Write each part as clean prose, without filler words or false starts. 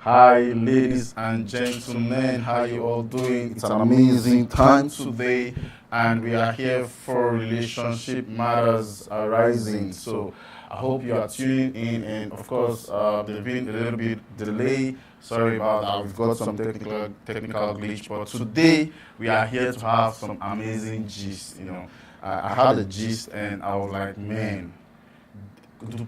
Hi, ladies and gentlemen, how you all doing? It's an amazing time today, and we are here for Relationship Matters Arising. So I hope you are tuning in, and of course, there's been a little bit delay. Sorry about that. We've got some technical glitch, but today we are here to have some amazing gist. I had a gist, and I was like, man, can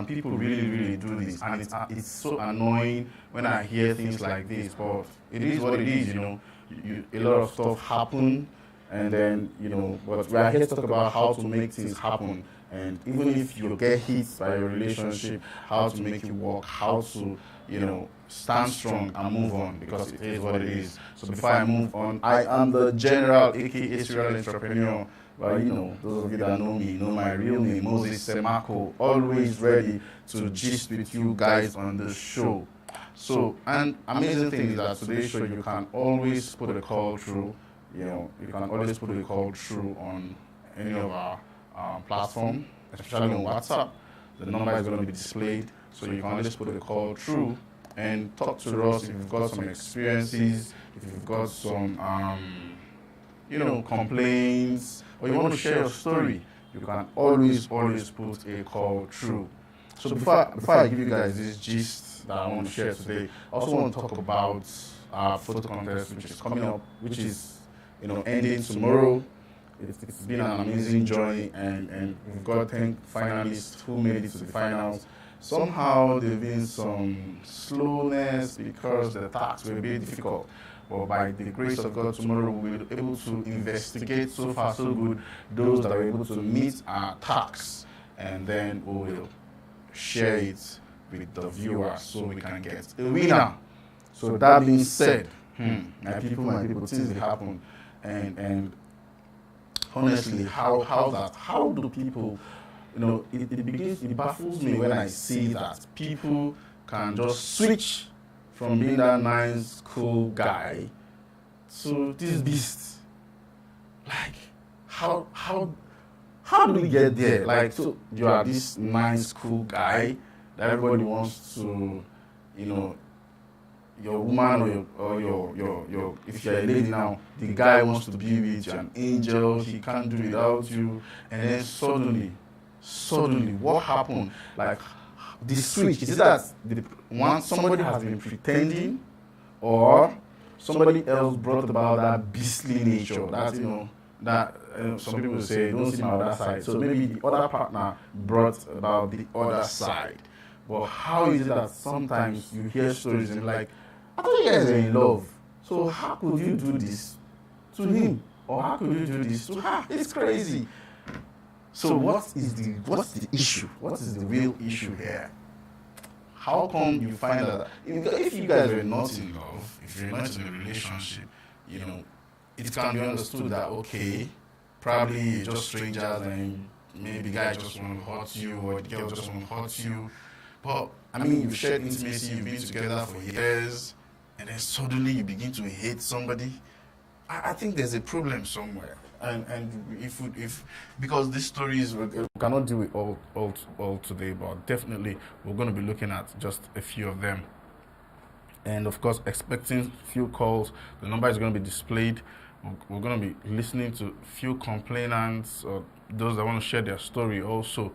people really do this? And it's so annoying when I hear things like this, but it is what it is. A lot of stuff happen, and then but we are here to talk about how to make things happen. And even if you get hit by your relationship, how to make it work, how to stand strong and move on, because it is what it is. So before I move on, I am the general, aka serial entrepreneur. Well, those of you that know me know my real name, Moses Semako, always ready to gist with you guys on the show. So, and amazing thing is that today's show, you can always put a call through. You can always put a call through on any of our platform, especially on WhatsApp. The number is going to be displayed, so you can always put a call through and talk to us if you've got some experiences, if you've got some complaints, or you want to share your story, you can always put a call through. So before I give you guys this gist that I want to share today, I also want to talk about our photo contest, which is coming up, which is ending tomorrow. It's been an amazing journey, and we've got 10 finalists who made it to the finals. Somehow there's been some slowness because the tasks were a bit difficult. But by the grace of God, tomorrow we'll be able to investigate, so far so good, those that are able to meet our tasks, and then we will share it with the viewers so we can get a winner. So that being said, my people, things will happen, and honestly, how do people, it baffles me when I see that people can just switch from being that nice, cool guy to this beast. Like, how do we get there? Like, so you are this nice, cool guy that everybody wants to, your woman or your if you're a lady now, the guy wants to be with you, an angel, he can't do without you, and then suddenly, what happened? Like, the switch, is it that somebody has been pretending, or somebody else brought about that beastly nature that some people say don't see my other side, so maybe the other partner brought about the other side. But how is it that sometimes you hear stories and like, I thought you guys are in love, so how could you do this to him, or how could you do this to her? It's crazy. So what's the issue? What is the real issue here? How come you find that if you guys are not in love, if you're not in a relationship, it can be understood that, okay, probably you're just strangers and maybe the guy just want to hurt you or the girl just want to hurt you. But I mean, you've shared intimacy, you've been together for years, and then suddenly you begin to hate somebody. I think there's a problem somewhere. And if because these stories, we cannot do it all today, but definitely we're going to be looking at just a few of them, and of course expecting few calls. The number is going to be displayed. We're going to be listening to few complainants or those that want to share their story also.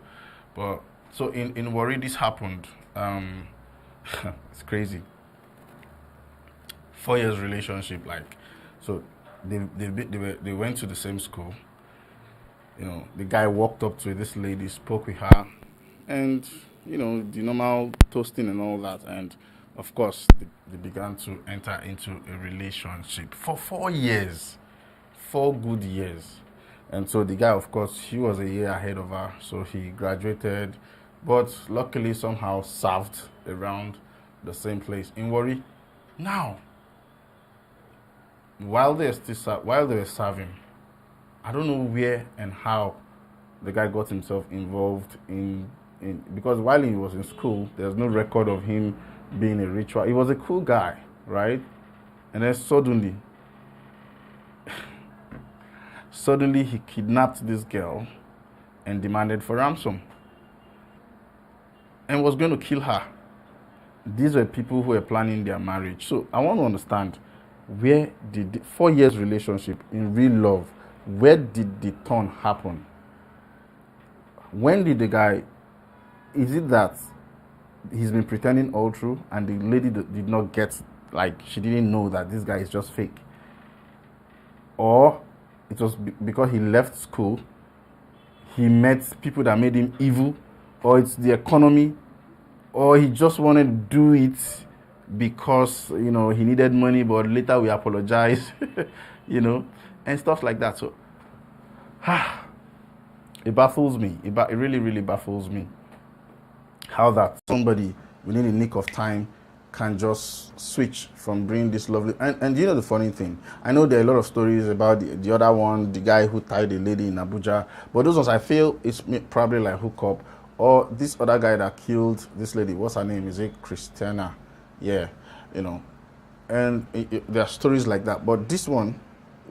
But so in Warri, this happened. It's crazy. 4 years relationship, like, so. They went to the same school. The guy walked up to this lady, spoke with her, and the normal toasting and all that. And of course, they began to enter into a relationship for 4 years, 4 good years. And so the guy, of course, he was a year ahead of her, so he graduated, but luckily somehow served around the same place in Warri. Now, while they were serving, I don't know where and how the guy got himself involved in because while he was in school, there's no record of him being a ritual. He was a cool guy, right? And then suddenly he kidnapped this girl and demanded for ransom and was going to kill her. these were people who were planning their marriage. So I want to understand, where did the 4 years relationship in real love, where did the turn happen? When did the guy, is it that he's been pretending all through and the lady did not get, like, she didn't know that this guy is just fake? Or it was because he left school, he met people that made him evil, or it's the economy, or he just wanted to do it because, you know, he needed money, but later we apologize, you know, and stuff like that. So it baffles me. It really, really baffles me how that somebody within a nick of time can just switch from bringing this lovely, and you know the funny thing, I know there are a lot of stories about the other one, the guy who tied the lady in Abuja, but those ones I feel it's probably like hookup, or this other guy that killed this lady, what's her name, is it Christiana? Yeah, you know, and there are stories like that, but this one,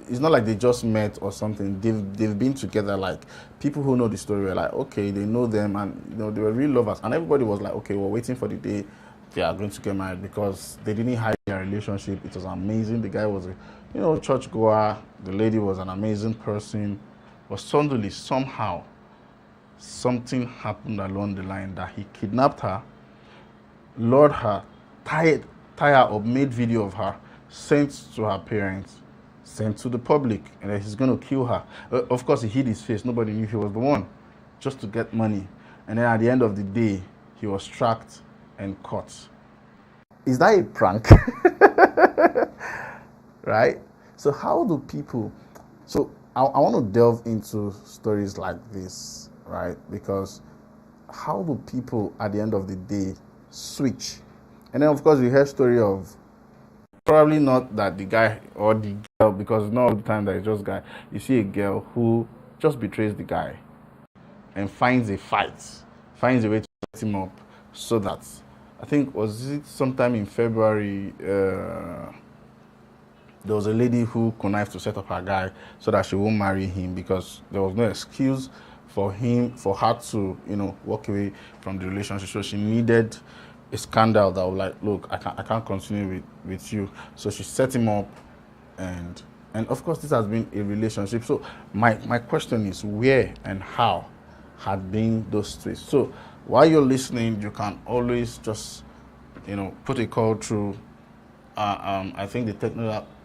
it's not like they just met or something. They've been together. Like, people who know the story were like, okay, they know them, and you know, they were real lovers, and everybody was like, okay, we're waiting for the day they are going to get married, because they didn't hide their relationship. It was amazing. The guy was a, you know, church goer. The lady was an amazing person, but suddenly, somehow, something happened along the line that he kidnapped her, lured her, tied her up, made video of her, sent to her parents, sent to the public, and that he's going to kill her. Of course, he hid his face. Nobody knew he was the one, just to get money. And then at the end of the day, he was tracked and caught. Is that a prank? Right? So how do people... So I want to delve into stories like this, right? Because how do people, at the end of the day, switch? And then, of course, we hear story of, probably not that the guy or the girl, because not all the time that it's just guy. You see a girl who just betrays the guy and finds a fight, finds a way to set him up, so that, I think, was it sometime in February, there was a lady who connived to set up her guy so that she won't marry him, because there was no excuse for her to, you know, walk away from the relationship. So she needed a scandal that was like, look, I can't continue with you. So she set him up, and of course this has been a relationship. So my question is, where and how had been those twists? So while you're listening, you can always just, you know, put a call through. I think the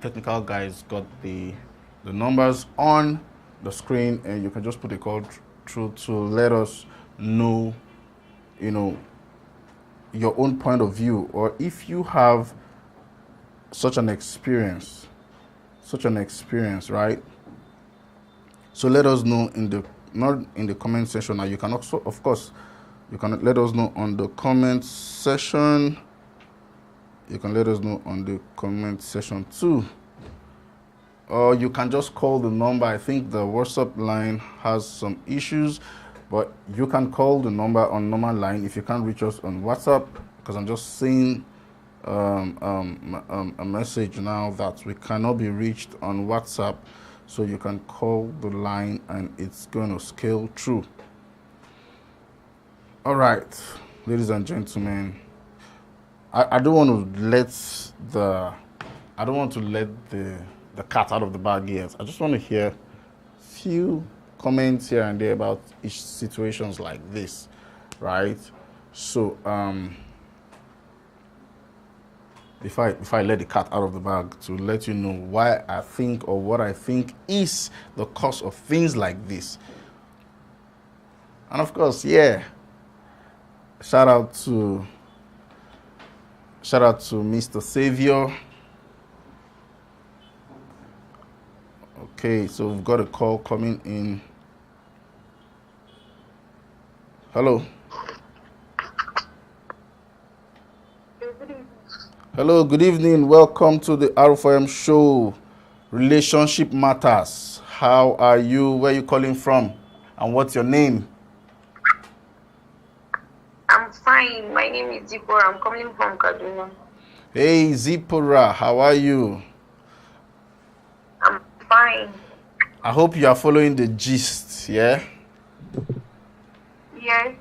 technical guys got the numbers on the screen, and you can just put a call through to let us know, you know, your own point of view, or if you have such an experience, right? So let us know not in the comment section. Now you can also, of course, you can let us know on the comment section. You can let us know on the comment section too, or you can just call the number. I think the WhatsApp line has some issues, but you can call the number on normal line if you can't reach us on WhatsApp, because I'm just seeing a message now that we cannot be reached on WhatsApp. So you can call the line and it's going to scale through. All right, ladies and gentlemen, I don't want to let the cat out of the bag yet. I just want to hear few comments here and there about each situations like this, right? So if I let the cat out of the bag, to let you know why I think, or what I think is the cause of things like this. And of course, yeah, shout out to Mr. Savior. Okay, so we've got a call coming in. Hello. Hello, good evening. Welcome to the R4M show, Relationship Matters. How are you? Where are you calling from? And what's your name? I'm fine. My name is Zipporah. I'm calling from Kaduna. Hey, Zipporah, how are you? I'm fine. I hope you are following the gist, yeah? Yes.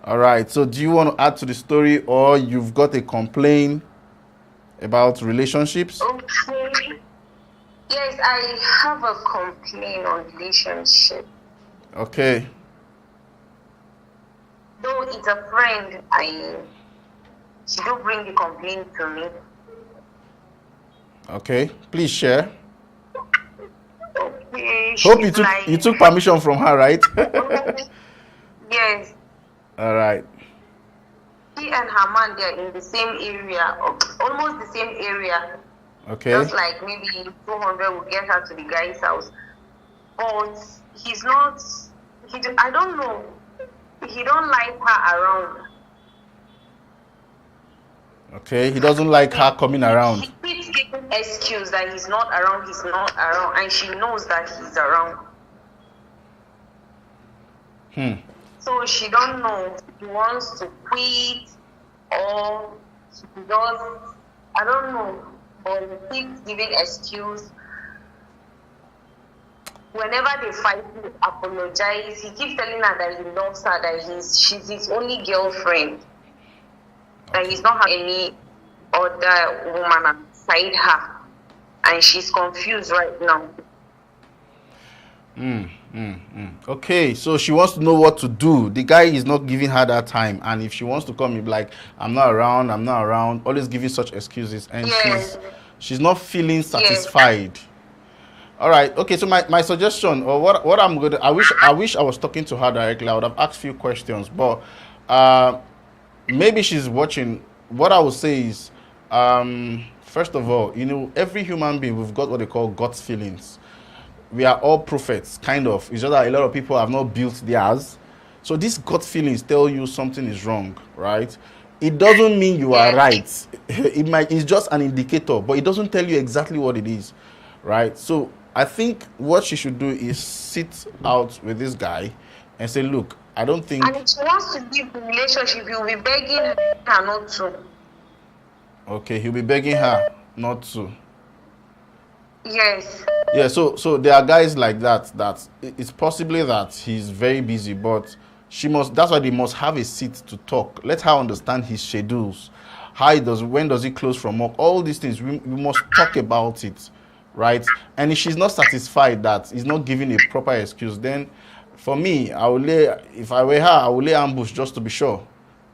All right. So do you want to add to the story, or you've got a complaint about relationships? Okay. Yes, I have a complaint on relationship. Okay. Though it's a friend, she do bring the complaint to me. Okay. Please share. Okay. Hope she's you took permission from her, right? Yes. All right. She and her man, they're in the same area, almost the same area. Okay. Just like maybe 200 will get her to the guy's house. But he's not, I don't know, he don't like her around. Okay, he doesn't like her coming around. She keeps giving excuse that he's not around, and she knows that he's around. So she don't know if she wants to quit or she does, I don't know, but he keeps giving excuse. Whenever they fight, he apologizes. He keeps telling her that he loves her, that she's his only girlfriend, that he's not having any other woman outside her, and she's confused right now. Okay, so she wants to know what to do. The guy is not giving her that time, and if she wants to come, he'll be like, I'm not around, always giving such excuses, and Yes. she's not feeling satisfied. All right, okay, so my suggestion, or what I'm going to, I wish I was talking to her directly. I would have asked a few questions, but maybe she's watching. What I would say is, first of all, every human being, we've got what they call gut feelings. We are all prophets, kind of. It's just that a lot of people have not built theirs. So these gut feelings tell you something is wrong, right? It doesn't mean you are right. It's just an indicator, but it doesn't tell you exactly what it is, right? So I think what she should do is sit out with this guy and say, look, I don't think... And if she wants to leave the relationship, he'll be begging her not to. Okay, he'll be begging her not to. Yes. Yeah, so there are guys like that it's possibly that he's very busy, but that's why they must have a seat to talk. Let her understand his schedules. When does he close from work? All these things, we must talk about it, right? And if she's not satisfied that he's not giving a proper excuse, then for me, if I were her, I would lay ambush just to be sure.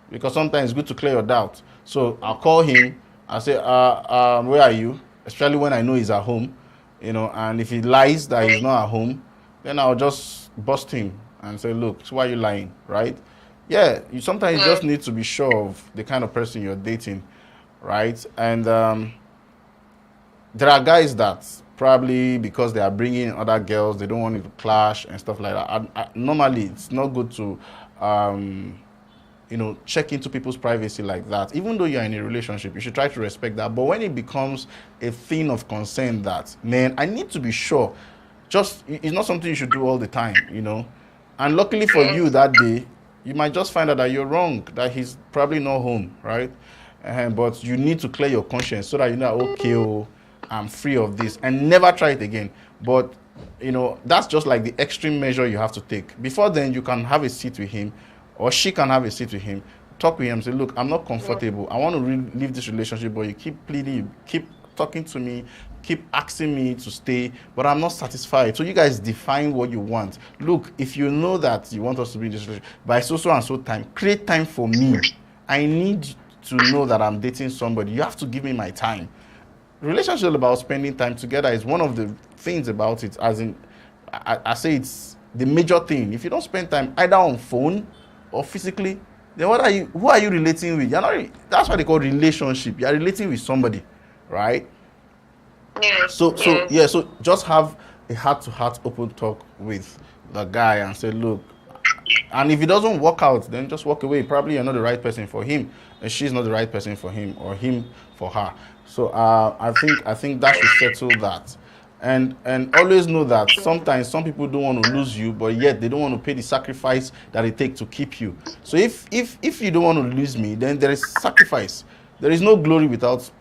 Because sometimes it's good to clear your doubt. So I'll call him, I'll say, where are you? Especially when I know he's at home. And if he lies that he's not at home, then I'll just bust him and say, look, so why are you lying, right? Yeah, sometimes you just need to be sure of the kind of person you're dating, right? And there are guys that probably, because they are bringing in other girls, they don't want it to clash and stuff like that. Normally, it's not good to, check into people's privacy like that. Even though you're in a relationship, you should try to respect that. But when it becomes a thing of concern that, man, I need to be sure, it's not something you should do all the time, And luckily for you that day, you might just find out that you're wrong, that he's probably not home, right? But you need to clear your conscience so that you know, okay, I'm free of this, and never try it again. But, that's just like the extreme measure you have to take. Before then, you can have a seat with him, or she can have a seat with him, talk with him, say, look, I'm not comfortable. I want to leave this relationship, but you keep pleading, you keep talking to me, keep asking me to stay, but I'm not satisfied. So you guys define what you want. Look, if you know that you want us to be in this relationship, by so and so time, create time for me. I need to know that I'm dating somebody. You have to give me my time. Relationship is about spending time together. Is one of the things about it. As in, I say it's the major thing. If you don't spend time either on phone or physically, then who are you relating with? That's what they call relationship. You're relating with somebody, right? Yes. So just have a heart-to-heart open talk with the guy and say, look, and if it doesn't work out, then just walk away. Probably you're not the right person for him, and she's not the right person for him, or him for her. So I think that should settle that. And always know that sometimes some people don't want to lose you, but yet they don't want to pay the sacrifice that it takes to keep you. So if you don't want to lose me, then there is sacrifice. There is no glory without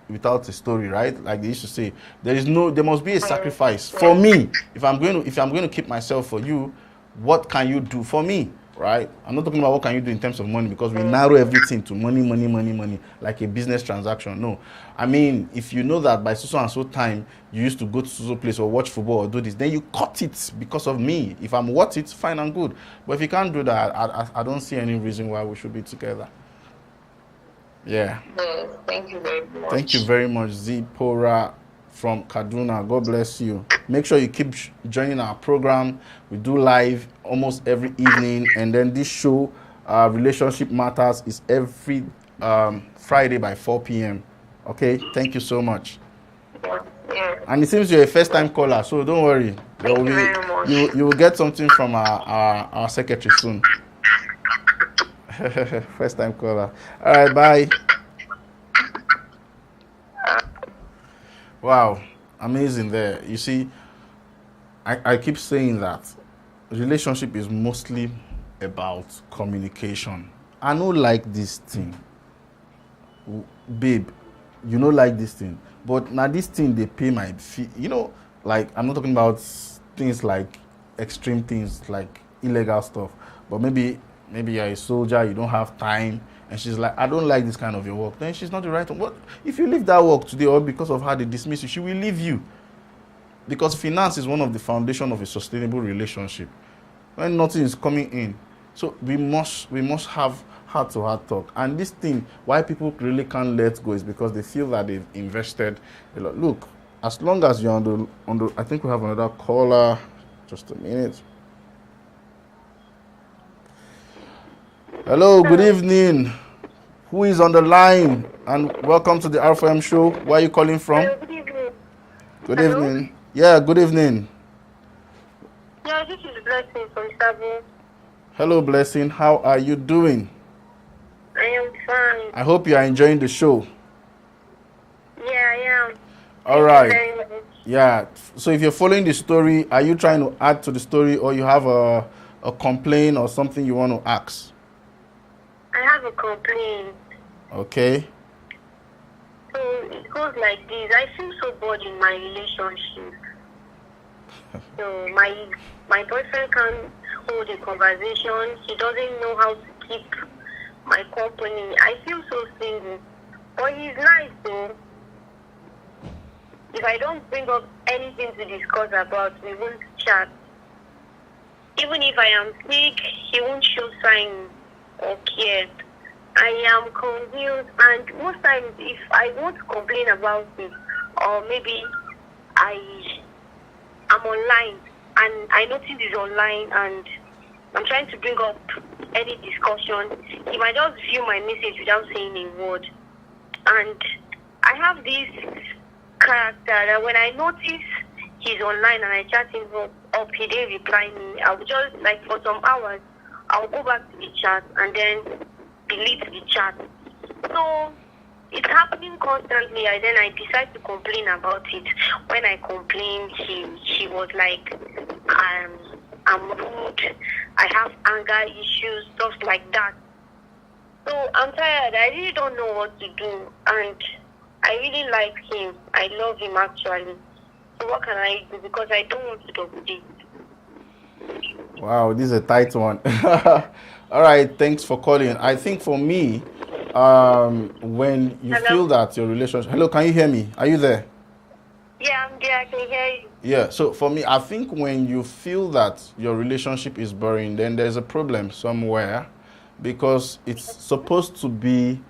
a story, right? Like they used to say, there must be a sacrifice for me. If I'm going to keep myself for you, what can you do for me? right? I'm not talking about what can you do in terms of money, because we narrow everything to money, money, money, money, like a business transaction. No. I mean, if you know that by so and so time you used to go to so place or watch football or do this, then you cut it because of me. If I'm worth it, fine and good. But if you can't do that, I don't see any reason why we should be together. Yeah. Yes, thank you very much. Thank you very much, Zipporah from Kaduna. God bless you. Make sure you keep joining our program. We do live almost every evening, and then this show, Relationship Matters, is every Friday by 4 p.m. Okay, thank you so much. Yeah. And it seems you're a first-time caller, so don't worry. Thank you very much. You will get something from our secretary soon. First-time caller. All right, bye. Wow, amazing there. You see, I keep saying that relationship is mostly about communication. I don't like this thing. Babe, you don't like this thing. But now this thing, they pay my fee. You know, like, I'm not talking about things like extreme things, like illegal stuff. But maybe you're a soldier, you don't have time. And she's like, I don't like this kind of your work. Then she's not the right one. What if you leave that work today, or because of how they dismiss you, she will leave you? Because finance is one of the foundation of a sustainable relationship. When nothing is coming in, so we must have heart-to-heart talk. And this thing, why people really can't let go, is because they feel that they've invested a lot. Look, as long as you're on the, I think we have another caller. Just a minute. Hello, good evening. Who is on the line? And welcome to the R4M show. Where are you calling from? Hello, good evening. Good Hello? evening. Yeah, good evening. Yeah, this is Blessing from Sabo. Hello, Blessing. How are you doing? I am fine. I hope you are enjoying the show. Yeah, I am. All Thank right. you very much. Yeah. So if you're following the story, are you trying to add to the story, or you have a complaint or something you want to ask? I have a complaint. Okay. So it goes like this. I feel so bored in my relationship. So my boyfriend can't hold a conversation. He doesn't know how to keep my company. I feel so single. But he's nice though. If I don't bring up anything to discuss about, we won't chat. Even if I am sick, he won't show signs or care. I am confused, and most times if I want to complain about it, or maybe I'm online and I notice it's online and I'm trying to bring up any discussion, he might just view my message without saying a word. And I have this character that when I notice he's online and I chat him up, he didn't reply me, I will just, like, for some hours, I'll go back to the chat and then delete the chat. So it's happening constantly, and then I decide to complain about it. When I complained, she was like, I'm rude, I have anger issues, stuff like that. So I'm tired. I really don't know what to do, and I really like him. I love him actually. So what can I do? Because I don't want to double date. Wow, this is a tight one. All right, thanks for calling. I think for me, when you Hello? feel that your relationship... Hello, can you hear me? Are you there? Yeah, I'm there. I can hear you. Yeah, so for me, I think when you feel that your relationship is boring, then there's a problem somewhere, because it's supposed to be,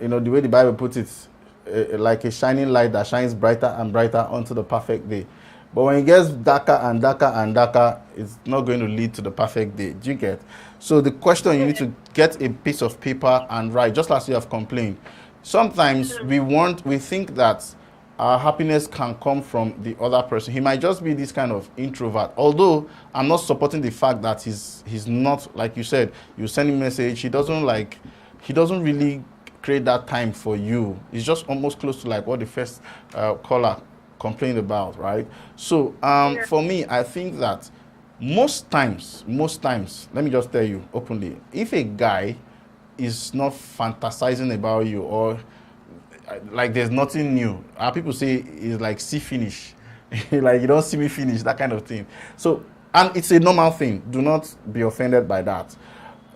you know, the way the Bible puts it, like a shining light that shines brighter and brighter unto the perfect day. But when it gets darker and darker and darker, it's not going to lead to the perfect day. Do you get? So the question, you need to get a piece of paper and write, just as you have complained. Sometimes we think that our happiness can come from the other person. He might just be this kind of introvert. Although I'm not supporting the fact that he's not, like you said, you send him a message, he doesn't really create that time for you. It's just almost close to like what the first caller complained about, right? So for me, I think that most times, let me just tell you openly, if a guy is not fantasizing about you, or like there's nothing new, people say it's like see finish, like you don't see me finish, that kind of thing. So And it's a normal thing. Do not be offended by that.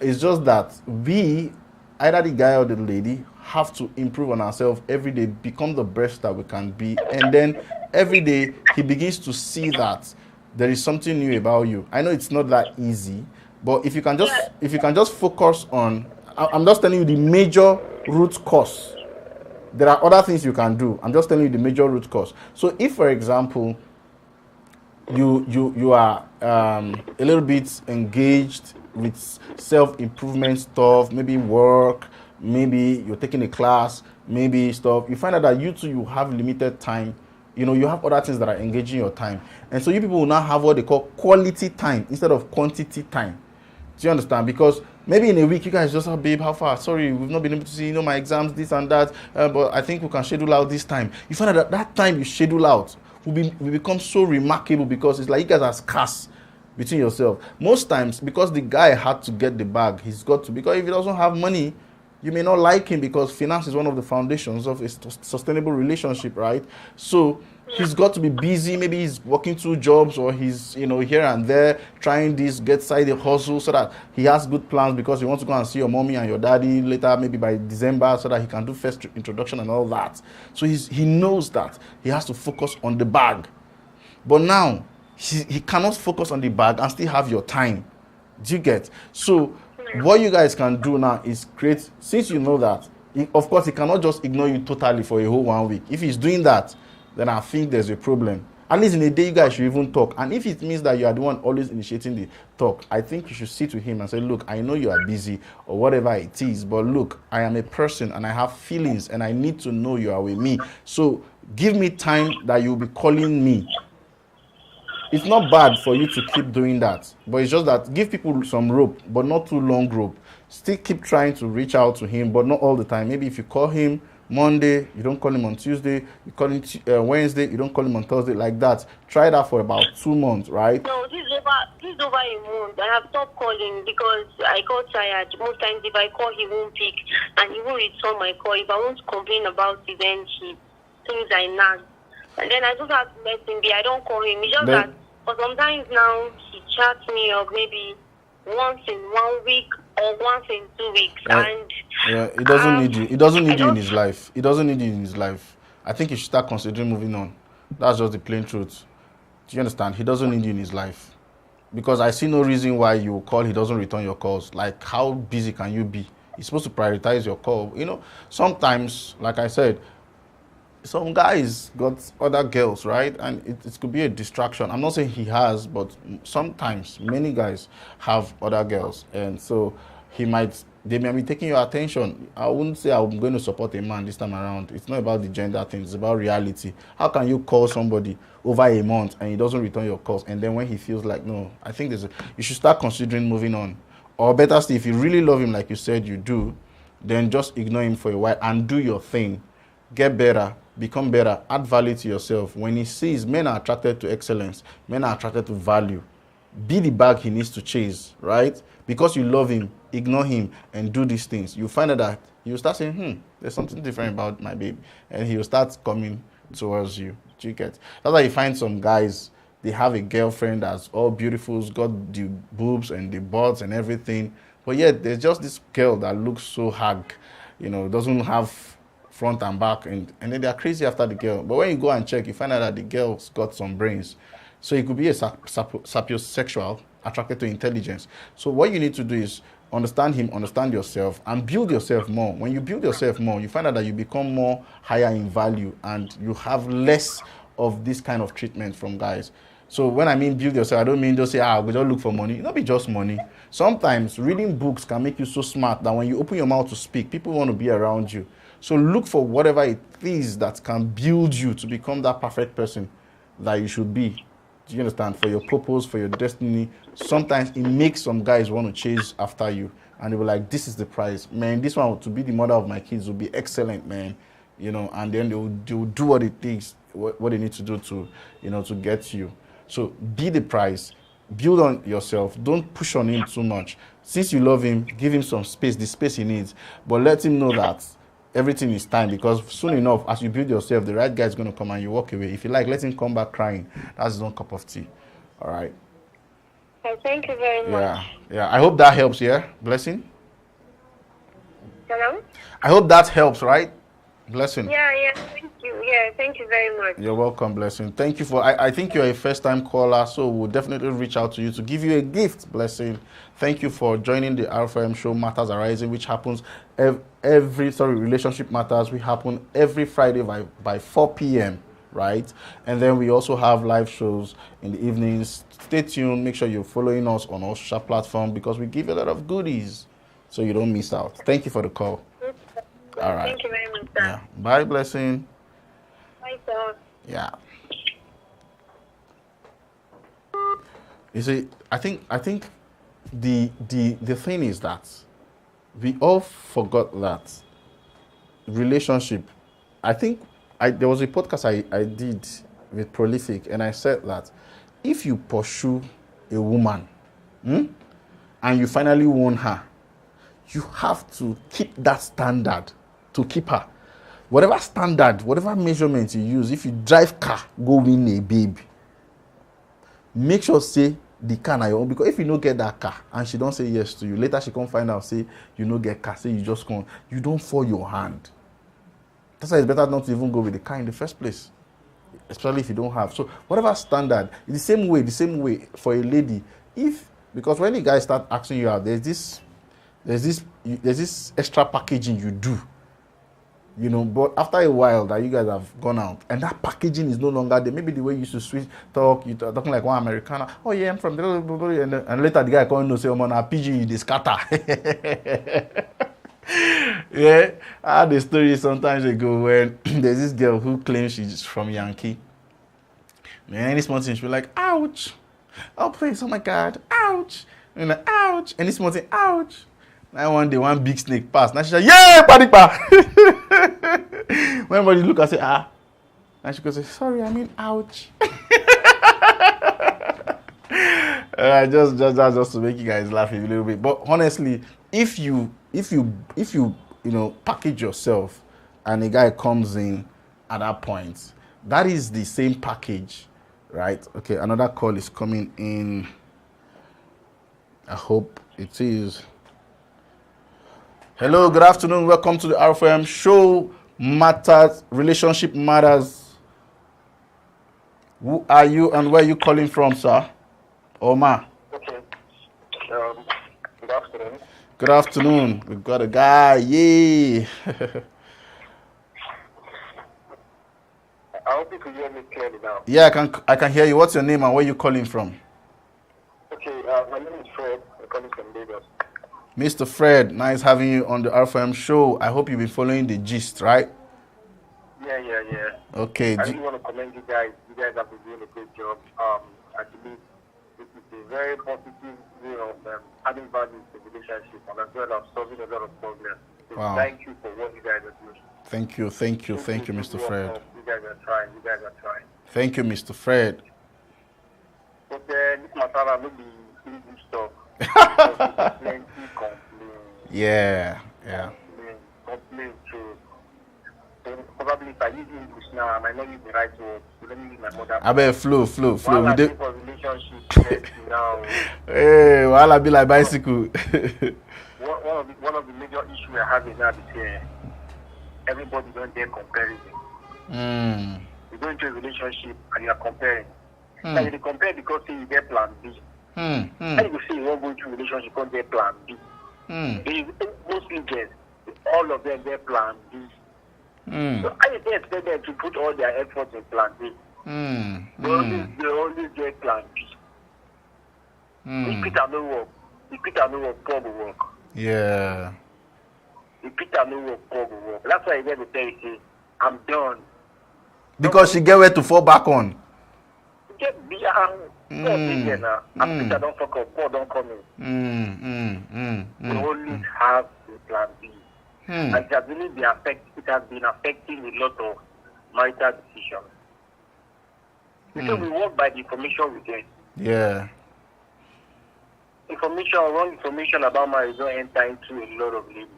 It's just that we, either the guy or the lady, have to improve on ourselves every day, become the best that we can be, and then every day he begins to see that there is something new about you. I know it's not that easy, but if you can just focus on, I'm just telling you the major root cause. There are other things you can do. I'm just telling you the major root cause. So if, for example, you are a little bit engaged with self-improvement stuff, maybe work, maybe you're taking a class, maybe stuff, you find out that you have limited time. You have other things that are engaging your time, and so you people will now have what they call quality time instead of quantity time. Do you understand? Because maybe in a week you guys just have, babe, how far? Sorry, we've not been able to see, my exams, this and that, but I think we can schedule out this time. You find out that time you schedule out will become so remarkable, because it's like you guys are scarce between yourself. Most times, because the guy had to get the bag, he's got to, because if he doesn't have money, you may not like him, because finance is one of the foundations of a sustainable relationship, right? So he's got to be busy. Maybe he's working 2 jobs, or he's here and there trying this, get side hustle, so that he has good plans, because he wants to go and see your mommy and your daddy later, maybe by December, so that he can do first introduction and all that. So he knows that he has to focus on the bag. But now he cannot focus on the bag and still have your time. Do you get? So what you guys can do now is create, since you know that, of course he cannot just ignore you totally for a whole 1 week. If he's doing that, then I think there's a problem. At least in a day, you guys should even talk. And if it means that you are the one always initiating the talk, I think you should sit with him and say, look, I know you are busy or whatever it is, but look, I am a person and I have feelings and I need to know you are with me. So give me time that you'll be calling me. It's not bad for you to keep doing that, but it's just that give people some rope, but not too long rope. Still keep trying to reach out to him, but not all the time. Maybe if you call him Monday, you don't call him on Tuesday, you call him Wednesday, you don't call him on Thursday, like that. Try that for about 2 months, right? No, this is over a month. I have stopped calling because I got tired. Most times if I call, he won't pick, and he won't return my call. If I want to complain about it, then he thinks I nag. And then I just have to let him be. I don't call him. It's just that, but sometimes now he chats me up maybe once in 1 week or once in 2 weeks, and he doesn't need you. He doesn't need you in his life. He doesn't need you in his life. I think you should start considering moving on. That's just the plain truth. Do you understand? He doesn't need you in his life, because I see no reason why you call, he doesn't return your calls. Like, how busy can you be? He's supposed to prioritize your call. Sometimes, like I said, some guys got other girls, right? And it could be a distraction. I'm not saying he has, but sometimes many guys have other girls, and so they may be taking your attention. I wouldn't say I'm going to support a man this time around. It's not about the gender thing, it's about reality. How can you call somebody over a month and he doesn't return your calls, and then when he feels like, no, I think you should start considering moving on. Or better still, if you really love him like you said you do, then just ignore him for a while and do your thing. Get better, become better, add value to yourself. When he sees men are attracted to excellence, men are attracted to value, be the bag he needs to chase, right? Because you love him, ignore him and do these things. You find out that you start saying, there's something different about my baby, and he will start coming towards you. Do you get? That's why you find some guys, they have a girlfriend that's all beautiful, got the boobs and the butts and everything, but yet there's just this girl that looks so hag, doesn't have front and back, and then they're crazy after the girl. But when you go and check, you find out that the girl's got some brains. So it could be a sapiosexual, attracted to intelligence. So what you need to do is understand him, understand yourself, and build yourself more. When you build yourself more, you find out that you become more higher in value, and you have less of this kind of treatment from guys. So when I mean build yourself, I don't mean just say, we just look for money. It not be just money. Sometimes reading books can make you so smart that when you open your mouth to speak, people want to be around you. So look for whatever it is that can build you to become that perfect person that you should be. Do you understand? For your purpose, for your destiny. Sometimes it makes some guys want to chase after you, and they were like, this is the price. Man, this one to be the mother of my kids will be excellent, man. And then they will do what it takes, what they need to do to, to get you. So be the price. Build on yourself. Don't push on him too much. Since you love him, give him some space, the space he needs. But let him know that everything is time, because soon enough, as you build yourself, the right guy is going to come and you walk away. If you like, let him come back crying. That's his own cup of tea. All right. Okay, thank you very much. Yeah. I hope that helps. Yeah, blessing. Hello? I hope that helps, right? Blessing. Yeah, thank you. Yeah, thank you very much. You're welcome, Blessing. Thank you for, I think you're a first-time caller, so we'll definitely reach out to you to give you a gift, Blessing. Thank you for joining the R4M show, Matters Arising, which happens Relationship Matters, we happen every Friday by 4 p.m., right? And then we also have live shows in the evenings. Stay tuned. Make sure you're following us on all social platforms because we give you a lot of goodies so you don't miss out. Thank you for the call. All right. Thank you very much, sir. Yeah. Bye, Blessing. Bye, sir. Yeah. You see, I think the thing is that we all forgot that relationship. I think there was a podcast I did with Prolific, and I said that if you pursue a woman, and you finally won her, you have to keep that standard to keep her. Whatever standard, whatever measurement you use, if you drive car, go win a babe. Make sure say the car na your own, because if you don't get that car and she don't say yes to you, later she can't find out say you no get car, say you just can't, you don't fall your hand. That's why it's better not to even go with the car in the first place, especially if you don't have. So whatever standard, the same way for a lady, because when the guys start asking you out, there's this extra packaging you do. But after a while that you guys have gone out and that packaging is no longer there, maybe the way you used to sweet talk, you're talking like one Americana, oh yeah, I'm from blah, blah, blah, and later the guy calling to say, oh man, a PG, they scatter. Yeah, I had a story sometimes ago when there's this girl who claims she's from Yankee. Man, any small thing, she'll be like, ouch. Oh please, oh my God, ouch. And like, ouch. Any small thing, ouch. Now one day, one big snake passed. Now she's like, yeah, panipa. When everybody look and say, ah. And she goes, sorry, I mean, ouch. Just to make you guys laugh a little bit. But honestly, if you package yourself and a guy comes in at that point, that is the same package, right? Okay, another call is coming in. I hope it is. Hello, good afternoon. Welcome to the R4M show. Relationship Matters. Who are you and where are you calling from, sir? Omar. Okay. Good afternoon. Good afternoon. We've got a guy. Yay. I hope you can hear me clearly now. Yeah, I can hear you. What's your name and where are you calling from? Okay, my name is Fred. I'm calling from Lagos. Mr. Fred, nice having you on the R4M show. I hope you've been following the gist, right? Yeah. Okay. I really want to commend you guys. You guys have been doing a great job. I believe it is a very positive way of adding value to the relationship and as well as solving a lot of problems. So Wow. Thank you for what you guys are doing. Thank you, Mr. Fred. You guys are trying. Thank you, Mr. Fred. But this matter will be easy stuff. Plenty complaints. Yeah. Complain too. So probably if I use English now, I might not use the right word. So let me use my mother. I bet flow. While We I do. think of relationship now, Hey, while I be like bicycle. one of the major issues we're having now is everybody don't dare comparison. You go into a relationship and you are comparing. Now you compare because you get plan B. And you see you won't go into a relationship because they plan B. Mostly girls, all of them they plan B. So I expect them to put all their efforts in plan B. They always get plan B. If Peter no work, Paul will work. Yeah. If Peter no work, Paul will work. That's why I get to tell you, say, I'm done. Because she get where to fall back on. Get be now. And Peter don't fuck up, Paul don't come in. We always have a plan B. And it has really been affecting a lot of marital decisions. Because we work by the information we get. Yeah. Wrong information about marriage don't enter into a lot of ladies.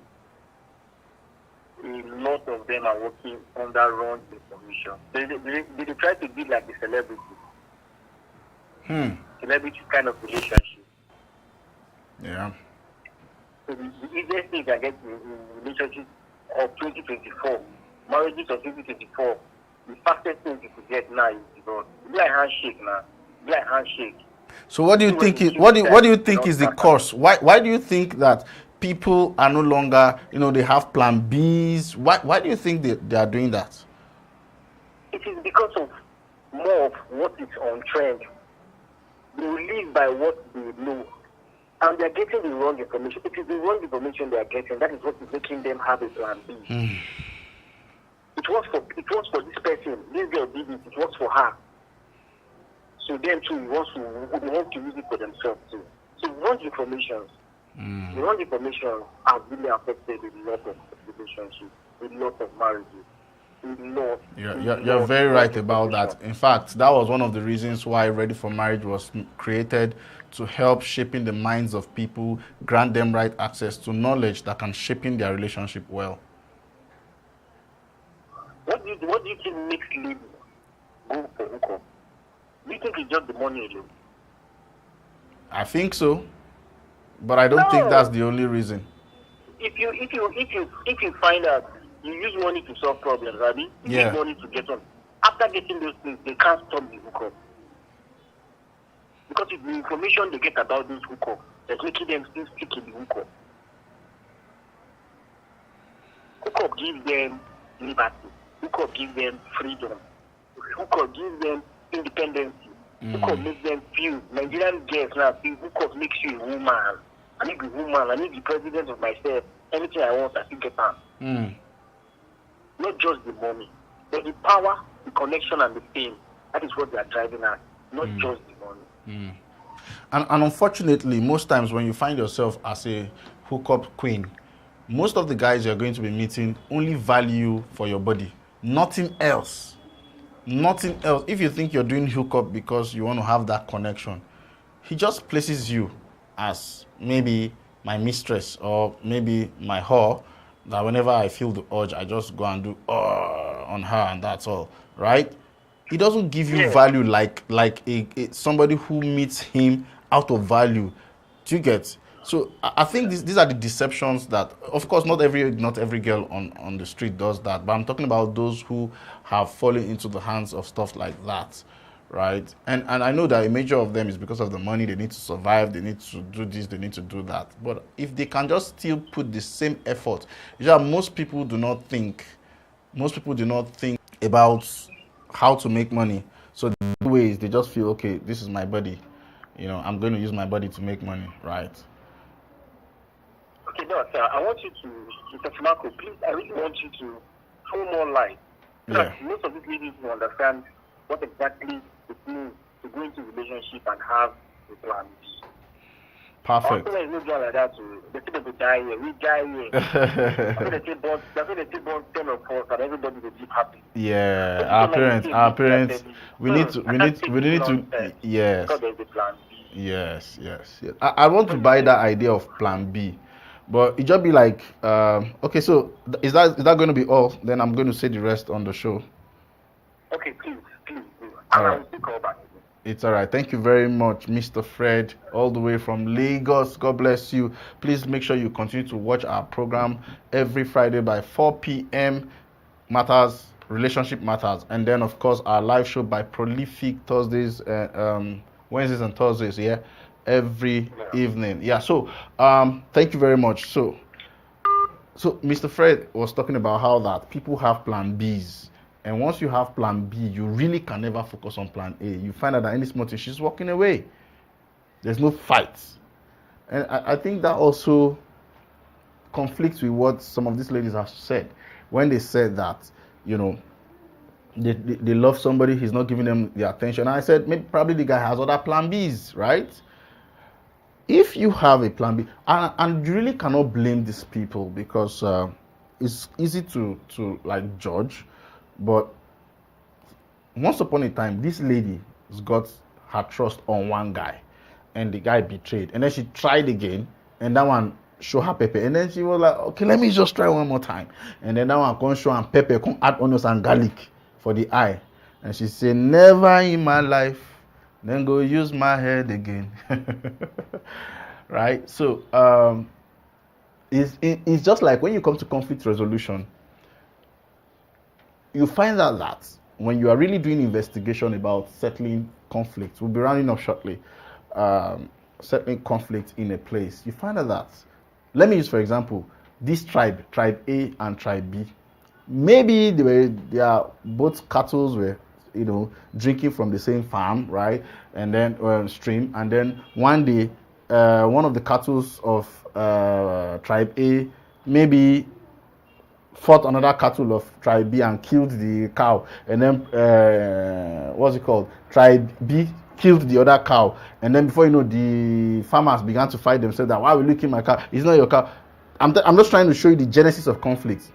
A lot of them are working under wrong information. They try to be like a celebrity. celebrity kind of relationship. Yeah. So the easiest thing I get in relationship of 2024, marriages of 2024, the fastest thing you could get now is divorce. It's like handshake now. It's like handshake. So what do you think is what do you think is the cause? Why do you think that people are no longer, they have plan Bs? Why do you think they are doing that? It is because of more of what is on trend. They will live by what they know. And they are getting the wrong information. It is the wrong information they are getting. That is what is making them have a plan B. It was for this person. This girl did it. It was for her. So them too, they want to use it for themselves too. So wrong information. The wrong information has really affected a lot of relationships, a lot of marriages. You're very right about that. In fact, that was one of the reasons why Ready for Marriage was created, to help shaping the minds of people, grant them right access to knowledge that can shaping their relationship well. What do you think makes ladies go for hookup? Do you think it's just the money alone? I think so, but I don't think that's the only reason. If you find out you use money to solve problems, right? You use money to get on. After getting those things, they can't stop the hookup. Because it's the information they get about this hookup that's making them still stick in the hookup. Hookup gives them liberty. Hookup gives them freedom. Hookup gives them independence. Hookup makes them feel, Nigerian girls now feel hookup makes you a woman. I need to be a woman. I need to be president of myself. Anything I want, I can get on. Not just the money, but the power, the connection, and the fame. That is what they are driving at, not just the money. And unfortunately, most times when you find yourself as a hookup queen, most of the guys you're going to be meeting only value for your body, nothing else. Nothing else. If you think you're doing hookup because you want to have that connection, he just places you as maybe my mistress or maybe my whore, that whenever I feel the urge, I just go and do on her, and that's all, right? He doesn't give you value like somebody who meets him out of value. Do you get? So I think these are the deceptions that, of course, not every girl on the street does that, but I'm talking about those who have fallen into the hands of stuff like that, right? And I know that a major of them is because of the money. They need to survive, they need to do this, they need to do that. But if they can just still put the same effort, most people do not think about how to make money. So the ways they just feel, okay, this is my body, I'm going to use my body to make money, right? Okay, no, sir, I want you to, Mr. Marco, please, I really want you to throw more light. Most of these ladies will understand what exactly it means to go into a relationship and have a plan. Perfect. Also, no girl like that, the people will die here. We die here. That's why they take born 10 of us, and everybody will be happy. Yeah, our parents. We need to. Yes. Because there's a plan B. Yes. I want to buy that idea of plan B, but it just be like, okay. So is that going to be all? Then I'm going to say the rest on the show. Okay, please. I will still call back. It's all right. Thank you very much, Mr. Fred, all the way from Lagos. God bless you. Please make sure you continue to watch our program every Friday by 4 p.m. Matters, Relationship Matters. And then, of course, our live show by Prolific Thursdays, Wednesdays and Thursdays, every evening. So, thank you very much. So Mr. Fred was talking about how that people have plan Bs. And once you have plan B, you really can never focus on plan A. You find out that any small thing, she's walking away. There's no fight. And I think that also conflicts with what some of these ladies have said. When they said that, they love somebody, he's not giving them the attention. And I said, maybe probably the guy has other plan Bs, right? If you have a plan B, and you really cannot blame these people, because it's easy to judge. But once upon a time, this lady has got her trust on one guy, and the guy betrayed. And then she tried again, and that one show her pepper. And then she was like, okay, let me just try one more time. And then that one come show her pepper, come add onions and garlic for the eye. And she said, never in my life then go use my head again. Right? So it's just like when you come to conflict resolution, you find out that when you are really doing investigation about settling conflict, we'll be rounding up shortly, settling conflict in a place, you find out that, let me use for example, this tribe A and tribe B, maybe they are both cattle were, drinking from the same farm, right? And then stream, and then one day one of the cattle of tribe A maybe fought another cattle of tribe B and killed the cow, and then what's it called, tribe B killed the other cow, and then before you know, the farmers began to fight themselves that, why will you kill my cow, it's not your cow. I'm just trying to show you the genesis of conflict.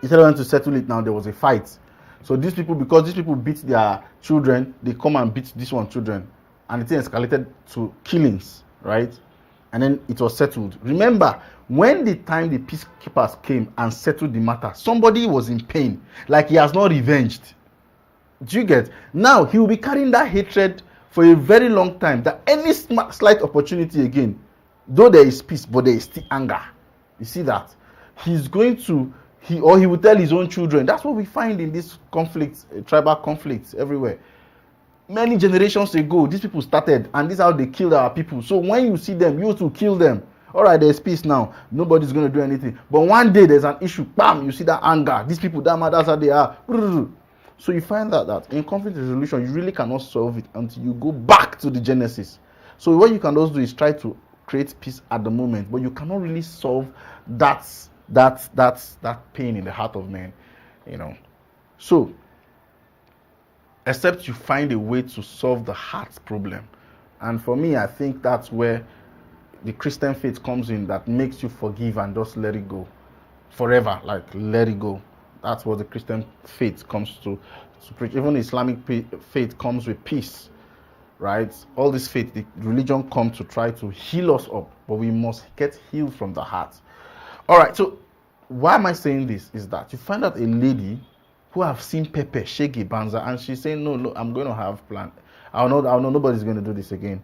Instead of wanting to settle it now, there was a fight. So these people, because these people beat their children, they come and beat this one children, and the thing escalated to killings, right? And then it was settled. Remember, when the time the peacekeepers came and settled the matter, somebody was in pain, like he has not revenged. Do you get? Now he will be carrying that hatred for a very long time, that any slight opportunity again, though there is peace, but there is still anger. You see that? He's going to, he will tell his own children. That's what we find in this conflict, tribal conflicts everywhere. Many generations ago, these people started, and this is how they killed our people. So when you see them, you too kill them. All right, there's peace now. Nobody's going to do anything. But one day there's an issue. Bam! You see that anger. These people, that's how they are. So you find that in conflict resolution, you really cannot solve it until you go back to the genesis. So what you can also do is try to create peace at the moment, but you cannot really solve that pain in the heart of man, So except you find a way to solve the heart problem. And for me, I think that's where the Christian faith comes in, that makes you forgive and just let it go forever, like let it go. That's what the Christian faith comes to preach. Even Islamic faith comes with peace, right? All this faith, the religion comes to try to heal us up, but we must get healed from the heart. All right, so why am I saying this? Is that you find out a lady who have seen Pepe shake a banza, and she's saying, no, I'm going to have plan. I'll know nobody's going to do this again.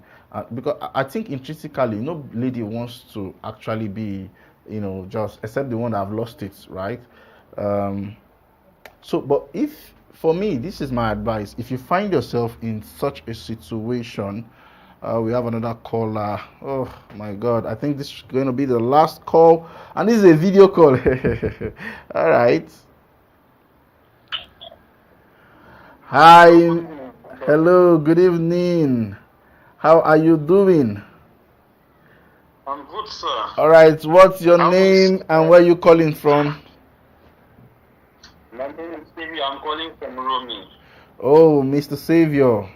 Because I think intrinsically, no lady wants to actually be, just except the one that have lost it, right? But for me, this is my advice. If you find yourself in such a situation, we have another caller. Oh my God, I think this is going to be the last call, and this is a video call. All right. Hi, hello, good evening. How are you doing? I'm good, sir. All right, what's your name and where you calling from? My name is Savior. I'm calling from Rumi. Oh, Mr. Savior.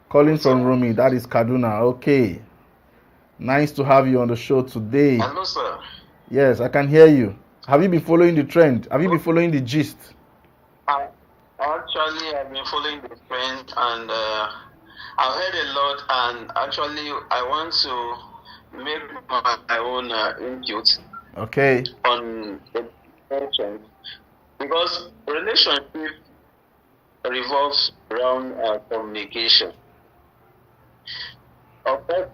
Calling from Rumi, that is Kaduna. Okay. Nice to have you on the show today. Hello, sir. Yes, I can hear you. Have you been following the trend? Have you been following the gist? Actually, I've been following the trend, and I've heard a lot, and actually I want to make my own input on the trend, because relationship revolves around communication. Of course,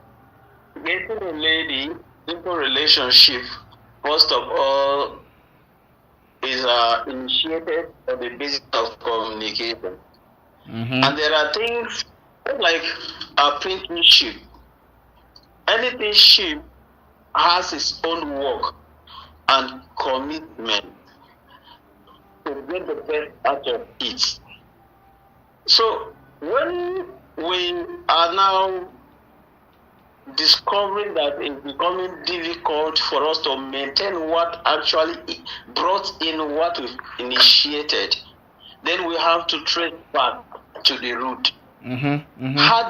getting a lady into a relationship, first of all, is initiated on the basis of communication. And there are things like a printing ship. Anything ship has its own work and commitment to get the best out of it. So when we are now discovering that it's becoming difficult for us to maintain what actually brought in what we've initiated, then we have to trace back to the root. How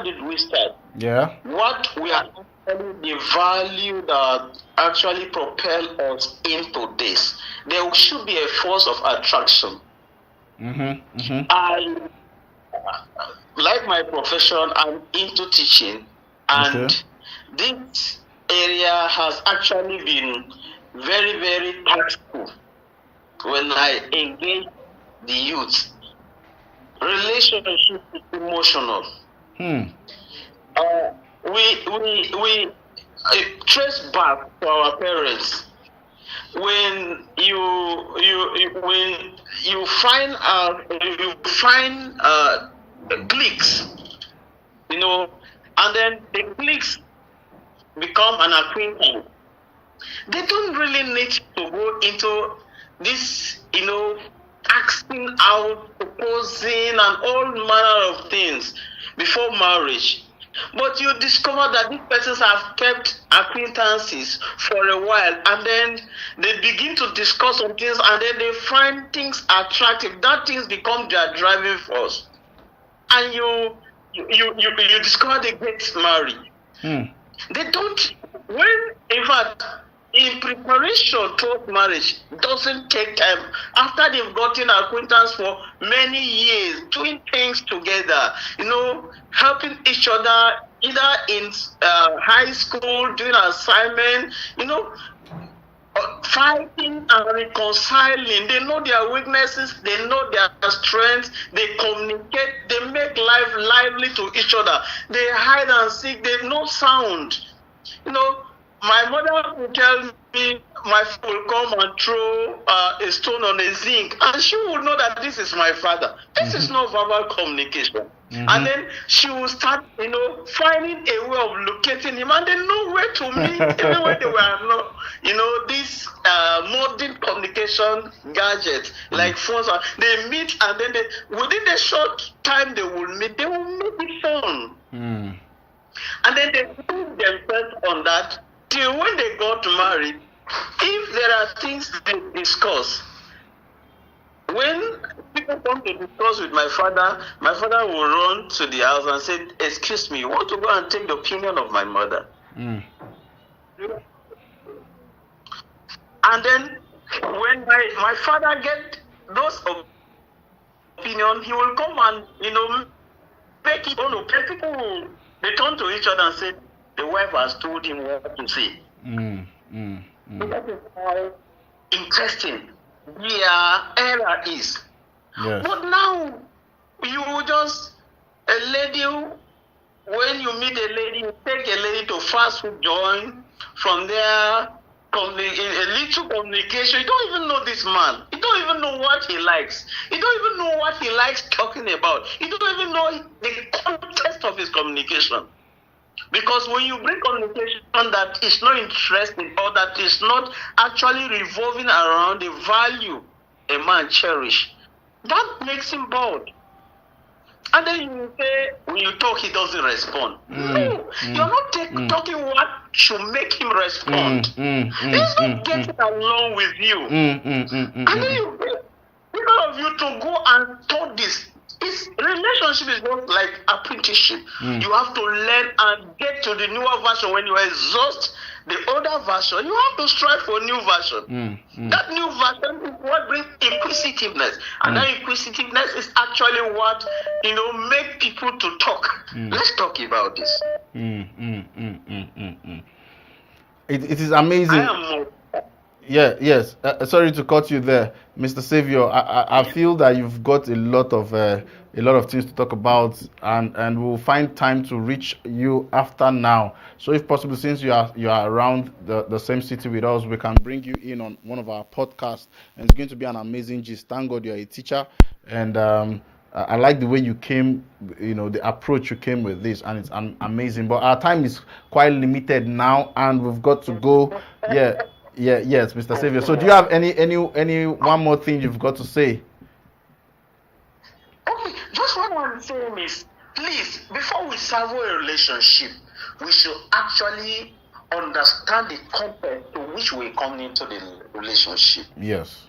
did we start? Yeah. What we are actually, the value that actually propel us into this. There should be a force of attraction. I like my profession, I'm into teaching, and this area has actually been very, very taxing when I engage the youth. relationship is emotional. We trace back to our parents. When you find cliques, and then the cliques become an acquaintance. They don't really need to go into this, asking out, proposing, and all manner of things before marriage. But you discover that these persons have kept acquaintances for a while, and then they begin to discuss some things, and then they find things attractive. That things become their driving force, and you discover they get married. They don't. In fact, in preparation towards marriage doesn't take time. After they've gotten acquaintance for many years, doing things together, helping each other either in high school, doing assignment, fighting and reconciling. They know their weaknesses, they know their strengths, they communicate, they make life lively to each other. They hide and seek, they know sound. My mother will tell me my father will come and throw a stone on a zinc, and she will know that this is my father. This is not verbal communication. And then she will start, finding a way of locating him, and they know where to meet, even when they were not, this modern communication gadgets like phones. They meet, and then within a short time they will make it fun. And then they put themselves on that. Till when they got married, if there are things they discuss, when people come to discuss with my father will run to the house and say, "Excuse me, you want to go and take the opinion of my mother?" And then when my father get those opinions, he will come and make it on. People they turn to each other and say, the wife has told him what to say. That is how interesting their era is. Yes. But now, you just, a lady, when you meet a lady, you take a lady to fast food joint. From there, a little communication. You don't even know this man. You don't even know what he likes. You don't even know what he likes talking about. You don't even know the context of his communication. Because when you bring communication that is not interesting or that is not actually revolving around the value a man cherishes, that makes him bored. And then you say, when you talk, he doesn't respond. No, you're not talking what should make him respond. He's not getting along with you. And then you because of you to go and talk this. Relationship is not like apprenticeship. You have to learn and get to the newer version. When you exhaust the older version, you have to strive for a new version. That new version is what brings inquisitiveness. And that inquisitiveness is actually what, make people to talk. Let's talk about this. It is amazing. Yes. Sorry to cut you there, Mr. Savior. I feel that you've got a lot of things to talk about, and we'll find time to reach you after now. So, if possible, since you are around the same city with us, we can bring you in on one of our podcasts, and it's going to be an amazing gist. Thank God you're a teacher, and I like the way you came, the approach you came with this, and it's amazing. But our time is quite limited now, and we've got to go. Yes, Mr. Savior. So do you have any one more thing you've got to say? Okay, just what I'm saying is, please, before we salvo a relationship, we should actually understand the context to which we come into the relationship. Yes.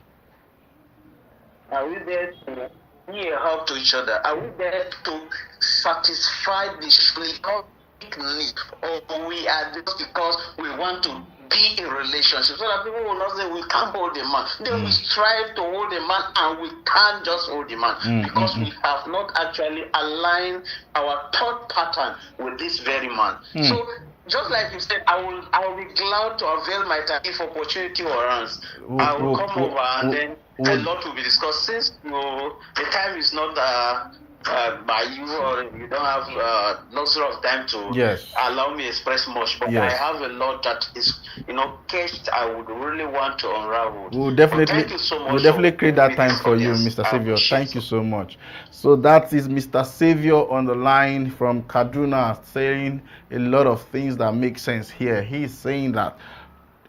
Are we there to be a help to each other? Are we there to satisfy the physiologic need, or we are just because we want to be in relationship, so that people will not say we can't hold a man. Then we strive to hold a man, and we can't just hold a man because we have not actually aligned our thought pattern with this very man. So just like you said, I will be glad to avail my time if opportunity warrants. I will come over and then a lot will be discussed. Since the time is not by you, or you don't have luxury of time to allow me express much, but I have a lot that is caged. I would really want to unravel. We'll definitely, we'll definitely create that time for you, Mr. Savior. Thank you so much. So that is Mr. Savior on the line from Kaduna, saying a lot of things that make sense here. He's saying that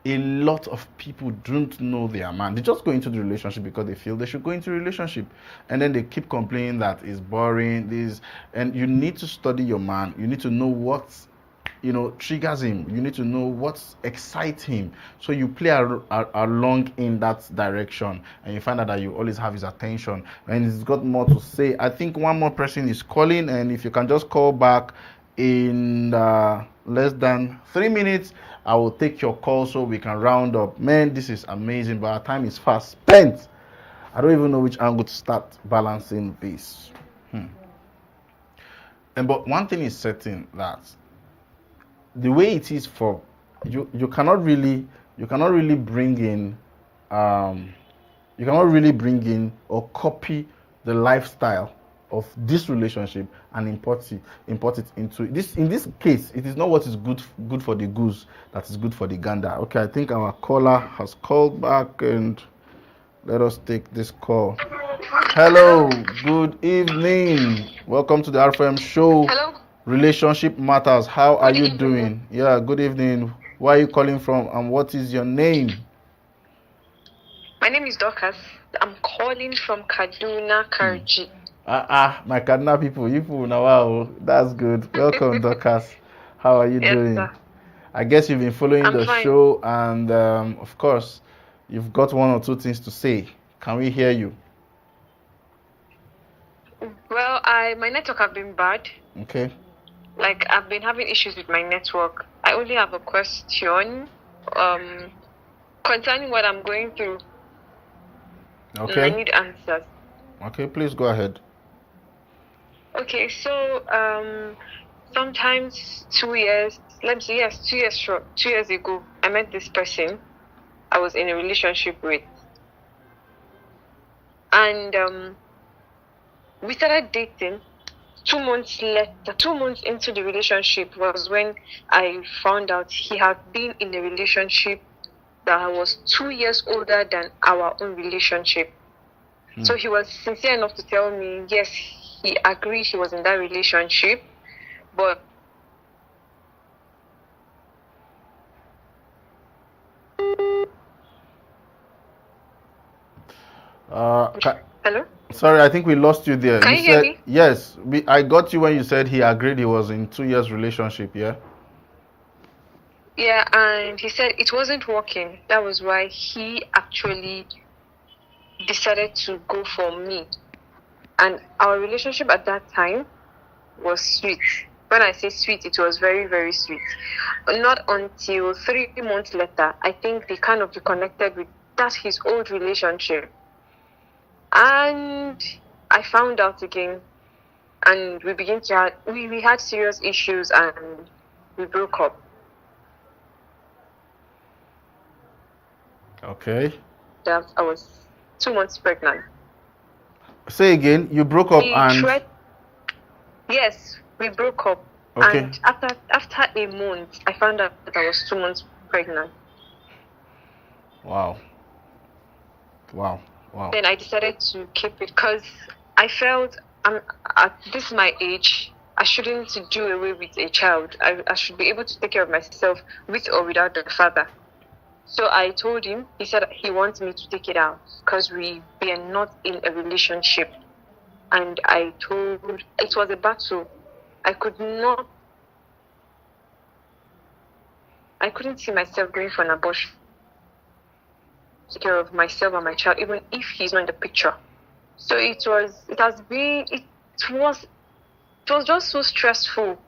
a lot of people don't know their man. They just go into the relationship because they feel they should go into a relationship, and then they keep complaining that it's boring. And you need to study your man. You need to know what triggers him. You need to know what excites him. So you play along in that direction, and you find out that you always have his attention. And he's got more to say. I think one more person is calling, and if you can just call back in less than 3 minutes, I will take your call so we can round up. Man, this is amazing, but our time is fast spent. I don't even know which angle to start balancing this. But one thing is certain, that the way it is for you cannot really bring in or copy the lifestyle of this relationship and import it into this. In this case, it is not what is good for the goose that is good for the gander. Okay, I think our caller has called back, and let us take this call. Hello, good evening. Welcome to the R4M show. Hello. Relationship Matters. How are you doing? Yeah, good evening. Where are you calling from, and what is your name? My name is Dorcas. I'm calling from Kaduna, Karji. My Kaduna people, wow, that's good. Welcome, Dorcas. How are you doing? Sir. I guess you've been following the fine. show, and of course, you've got one or two things to say. Can we hear you? Well, my network have been bad. Okay. Like, I've been having issues with my network. I only have a question concerning what I'm going through. Okay. I need answers. Okay, please go ahead. Okay, so sometimes 2 years, let me see, yes, 2 years short, 2 years ago, I met this person I was in a relationship with. And we started dating. 2 months later, 2 months into the relationship was when I found out he had been in a relationship that was 2 years older than our own relationship. So he was sincere enough to tell me, yes, he agreed he was in that relationship, but hello? Sorry, I think we lost you there. Can you hear me? Yes, I got you when you said he agreed he was in 2 years relationship, yeah? Yeah, and he said it wasn't working. That was why he actually decided to go for me. And our relationship at that time was sweet. When I say sweet, it was very, very sweet. Not until 3 months later, I think they kind of reconnected with his old relationship. And I found out again, and we began to we had serious issues, and we broke up. Okay. That I was 2 months pregnant. Say again, you broke up Yes, we broke up. Okay. And after a month, I found out that I was 2 months pregnant. Wow. Then I decided to keep it because I felt at this my age, I shouldn't do away with a child. I should be able to take care of myself with or without the father. So I told him. He said he wants me to take it out because we are not in a relationship. And I told, it was a battle. I couldn't see myself going for an abortion. Take care of myself and my child, even if he's not in the picture. So it was just so stressful.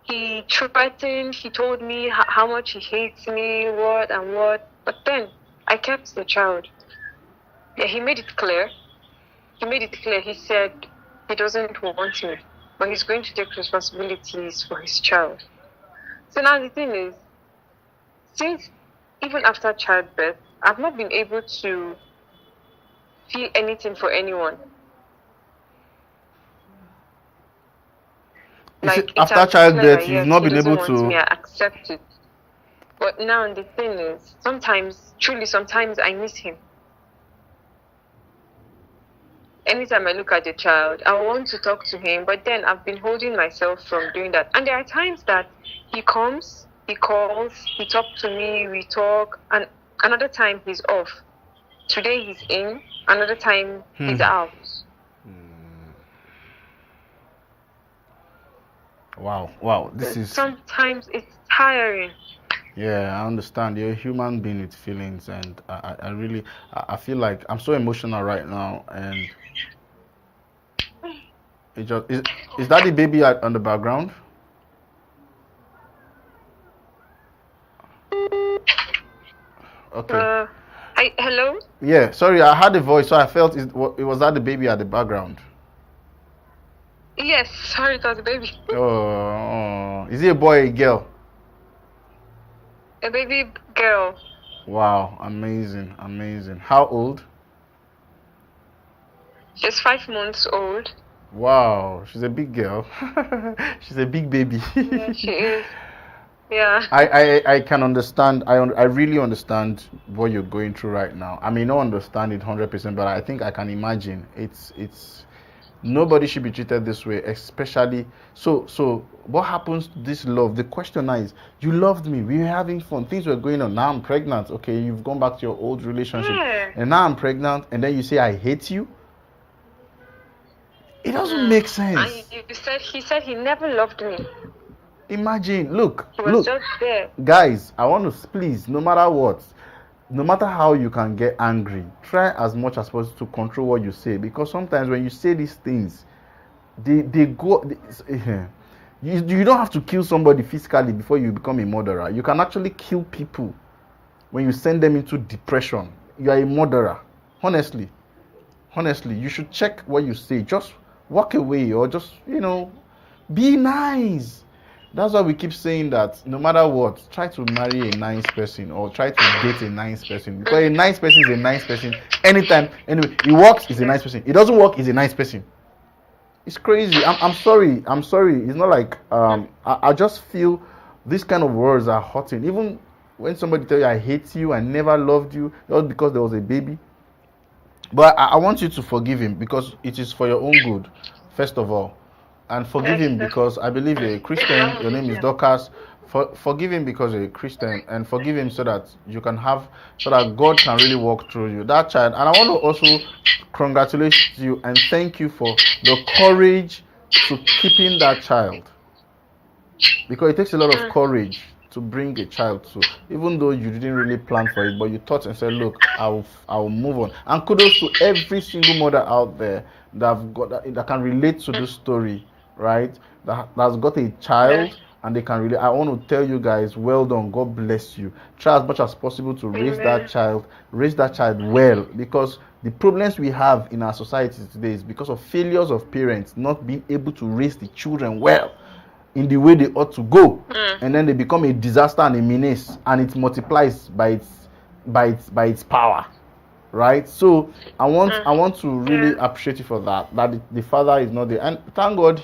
He threatened, he told me how much he hates me, what and what. But then I kept the child. Yeah, he made it clear. He said he doesn't want me, but he's going to take responsibilities for his child. So now the thing is, since even after childbirth, I've not been able to feel anything for anyone. Like after has been clear childbirth, that, you've yes, not he been doesn't able want to. me, I accept it. But now the thing is, sometimes I miss him. Anytime I look at the child, I want to talk to him, but then I've been holding myself from doing that. And there are times that he comes, he calls, he talks to me, we talk, and another time he's off. Today he's in, another time he's out. Wow, this is. Sometimes it's tiring. Yeah, I understand. You're a human being with feelings, and I really, I feel like I'm so emotional right now, and it just is that the baby on the background? Okay. Hello? Yeah, sorry, I had a voice, so I felt it was that the baby at the background. Yes, sorry, it was a baby. Oh, is it a boy or a girl? A baby girl. Wow, amazing. How old? She's 5 months old. Wow, she's a big girl. She's a big baby. Yeah, she is. Yeah. I can understand. I really understand what you're going through right now. I may not understand it 100%, but I think I can imagine. It's nobody should be treated this way, especially so what happens to this love? The question now is, you loved me, we were having fun, things were going on, now I'm pregnant. Okay, you've gone back to your old relationship, and now I'm pregnant, and then you say I hate you. It doesn't make sense. And he said he never loved me. Imagine, look, He was just there. guys, I want to please, no matter what, no matter how you can get angry, try as much as possible to control what you say, because sometimes when you say these things, they go. You don't have to kill somebody physically before you become a murderer. You can actually kill people when you send them into depression. You are a murderer. Honestly, you should check what you say. Just walk away, or just be nice. That's why we keep saying that no matter what, try to marry a nice person or try to date a nice person. Because a nice person is a nice person anytime. Anyway, it works, is a nice person. It doesn't work, is a nice person. It's crazy. I'm sorry. It's not like I just feel these kind of words are hurting. Even when somebody tell you I hate you, I never loved you, just because there was a baby. But I want you to forgive him, because it is for your own good, first of all. And forgive him because I believe you're a Christian. Your name is Dorcas. Forgive him because you're a Christian, and forgive him so that God can really walk through you. That child, and I want to also congratulate you and thank you for the courage to keeping that child, because it takes a lot of courage to bring a child to, even though you didn't really plan for it, but you thought and said, look, I'll move on. And kudos to every single mother out there that can relate to this story, right? That's got a child, and they can really. I want to tell you guys, well done. God bless you. Try as much as possible to raise that child well, because the problems we have in our society today is because of failures of parents not being able to raise the children well in the way they ought to go, and then they become a disaster and a menace, and it multiplies by its power. Right, so I want to really appreciate you for that the father is not there, and thank God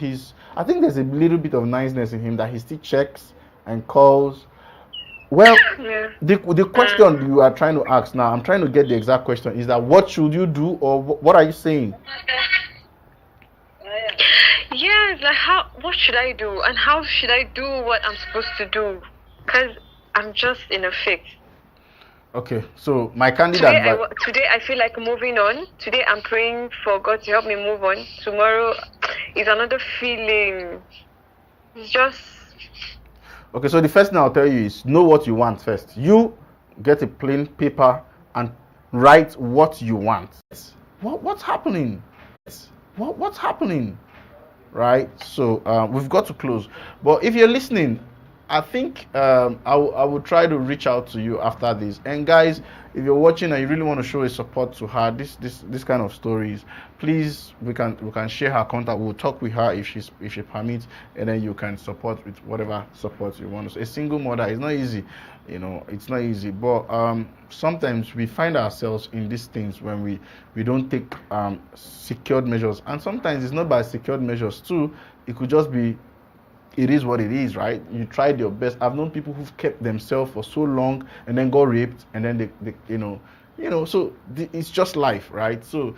I think there's a little bit of niceness in him that he still checks and calls. Well, the question you are trying to ask now, I'm trying to get the exact question, is that what should you do, or what are you saying? Yes, like what should I do, and how should I do what I'm supposed to do? Because I'm just in a fix. Okay, so my candid advice. Today I feel like moving on. Today I'm praying for God to help me move on. Tomorrow is another feeling. It's just. Okay, so the first thing I'll tell you is know what you want first. You get a plain paper and write what you want. What's happening? What's happening? Right? So we've got to close. But if you're listening, I think I will try to reach out to you after this. And guys, if you're watching and you really want to show a support to her, this kind of stories, please, we can share her contact. We'll talk with her if she permits, and then you can support with whatever support you want. So a single mother is not easy, it's not easy. But sometimes we find ourselves in these things when we don't take secured measures, and sometimes it's not by secured measures too. It could just be, it is what it is, right? You tried your best. I've known people who've kept themselves for so long and then got raped, and then they so it's just life, right? So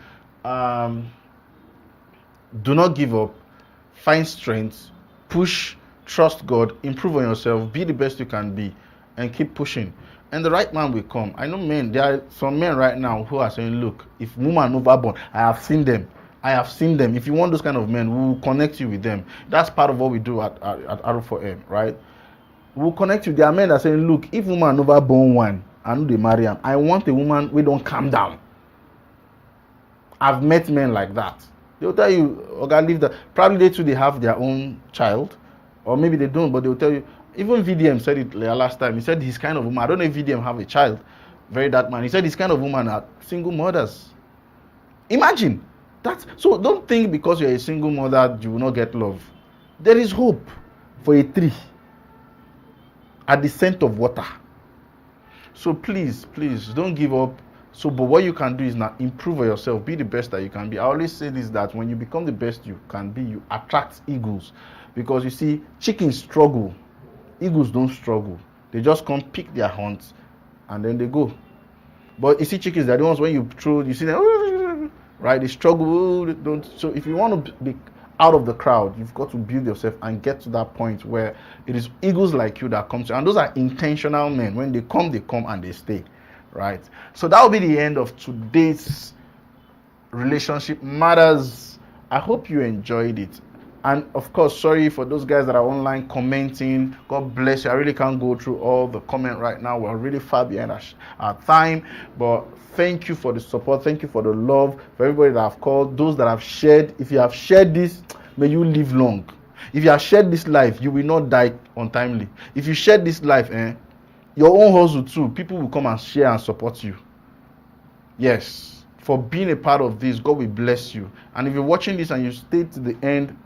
do not give up, find strength, push, trust God, improve on yourself, be the best you can be, and keep pushing. And the right man will come. I know there are some men right now who are saying, look, if woman overborn, I have seen them. If you want those kind of men, we will connect you with them. That's part of what we do at R4M, right? We'll connect you. There are men that are saying, look, if woman overborn one, I know they marry him. I want a woman we don't calm down. I've met men like that. They'll tell you, okay, leave that. Probably they too, they have their own child, or maybe they don't, but they'll tell you. Even VDM said it last time. He said his kind of woman, I don't know if VDM have a child, very dark man. He said his kind of woman are single mothers. Imagine. So don't think because you're a single mother you will not get love. There is hope for a tree at the scent of water. So please don't give up. So but what you can do is now improve yourself, be the best that you can be. I always say this, that when you become the best you can be, you attract eagles. Because you see, chickens struggle, eagles don't struggle. They just come pick their hunts and then they go. But you see, chickens, they're the ones when you throw, you see them, right? They struggle. So if you want to be out of the crowd, you've got to build yourself and get to that point where it is eagles like you that come to, and those are intentional men. When they come and they stay, right? So that will be the end of today's Relationship Matters. I hope you enjoyed it. And of course, sorry for those guys that are online commenting. God bless you. I really can't go through all the comment right now. We're really far behind our time. But thank you for the support. Thank you for the love. For everybody that have called. Those that have shared. If you have shared this, may you live long. If you have shared this life, you will not die untimely. If you share this life, your own hustle too, people will come and share and support you. Yes. For being a part of this, God will bless you. And if you're watching this and you stay to the end,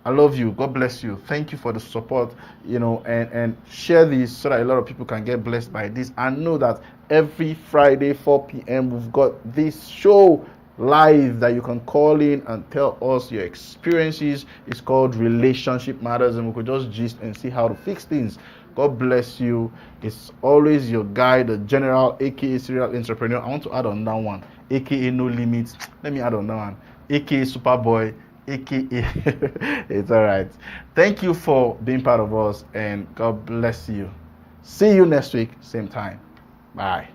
I love you. God bless you. Thank you for the support, and share this so that a lot of people can get blessed by this. And know that every Friday, 4 p.m., we've got this show live that you can call in and tell us your experiences. It's called Relationship Matters, and we could just gist and see how to fix things. God bless you. It's always your guy, the general, aka serial entrepreneur. I want to add on that one, aka No Limits. Let me add on that one, aka Superboy, aka it's all right. Thank you for being part of us, and God bless you. See you next week, same time. Bye.